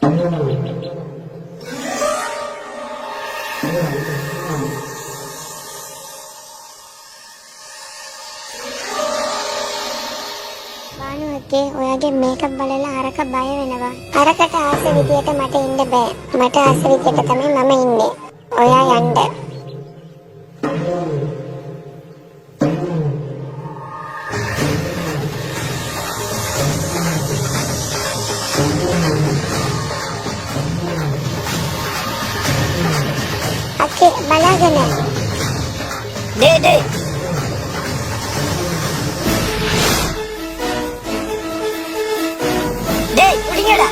ಭಾನುವಕ್ಕೆ ಒಳಗೆ ಮೇಕಪ್ ಬಳೆಲ್ಲ ಅರಕ ಭಯವೇನವ ಅರಕಟ ಆಸೆ ವಿದ್ಯೇಟ ಮಟ ಹಿಂದೆ ಬೇ ಮಟ ಆಸೆ ವಿದ್ಯೇಟ ತಮೆ ಮಮ ಹಿಂದೆ ಒಯ ಅಂಡ ಅಕ್ಕೆ ಬಲಾಗನೆ டே டே டேய் புடிங்கடா.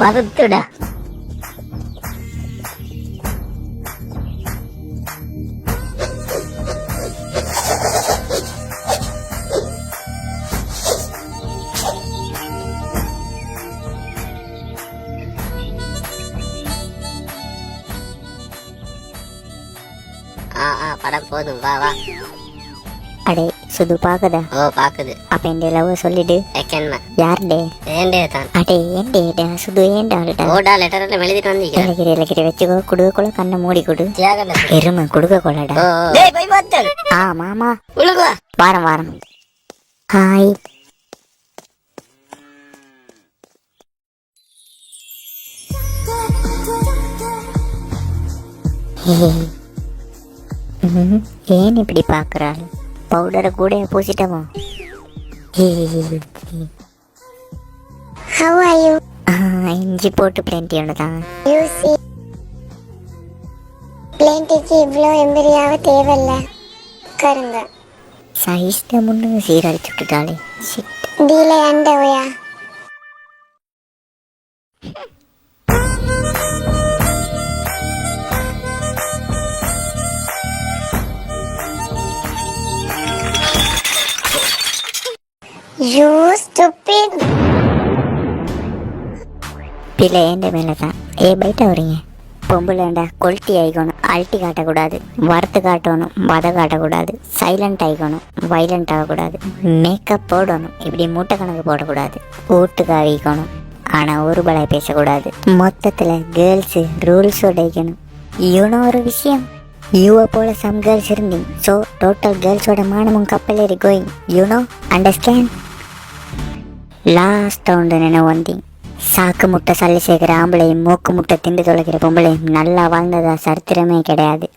வறுத்துடா. படம் போதும், வா வா. அடே சுது பாக்குதா? ஓ பாக்குது. அப்ப என் லவ் சொல்லிடு. செகண்ட் யாருடே? ஏண்டே தான். அடே ஏண்டேடா சுது ஏண்டாடா? ஓடா லெட்டர் எல்லாம் எழுதிட்டு வந்தீங்க. இலக்கிரி வச்சுக்கோ, குடுக்கக்குள்ள கண்ணை மூடி கொடு. தியாகல எருமை கொடுக்க கொள்ளடா. டேய் போய் பாத்து. மாமா உலக வாரம் ஹாய். ஏன் இப்படி பாக்குறாள்? பவுடரை கூட பூசிட்டமோ? How are you? இஞ்சி போட்டு பிளேன்டி ஒண்ணுதான். You see பிளேன்டிக்கு இவ்வளோ எம்பரியாவ தேவையில்ல. கருங்க சைஸ்ல முன்னு சீரழிச்சு விட்டுட்டாளே. டீலே அண்ட ஒயா You stupid. பிள்ளை ஏண்ட மேலே தான். பைட்ட வரீங்க பொம்புலேண்டா கொல்ட்டி ஆகிக்கணும். அல்ட்டி காட்டக்கூடாது, வறுத்து காட்டணும், வதை காட்டக்கூடாது, சைலண்ட் ஆகிக்கணும், வைலண்ட் ஆகக்கூடாது, மேக்கப் போடணும், இப்படி மூட்டை கணக்கு போடக்கூடாது, ஓட்டுக்கு ஆகிக்கணும், ஆனால் ஒரு பலாய் பேசக்கூடாது. மொத்தத்தில் கேர்ள்ஸு ரூல்ஸ் உடைக்கணும். இவனும் ஒரு விஷயம். யூவை போல சம் கேர்ள்ஸ் இருந்தீங்க. ஸோ டோட்டல் கேர்ள்ஸோட மானமும் கப்பல் ஏறி going. You know understand. Last round நினைவு வந்தீங்க. சாக்கு முட்டை சல்லி சேர்க்குற ஆம்பளையும் மூக்கு முட்டை திண்டு தொலைக்கிற பொம்பளையும் நல்லா வாழ்ந்ததா சரித்திரமே கிடையாது.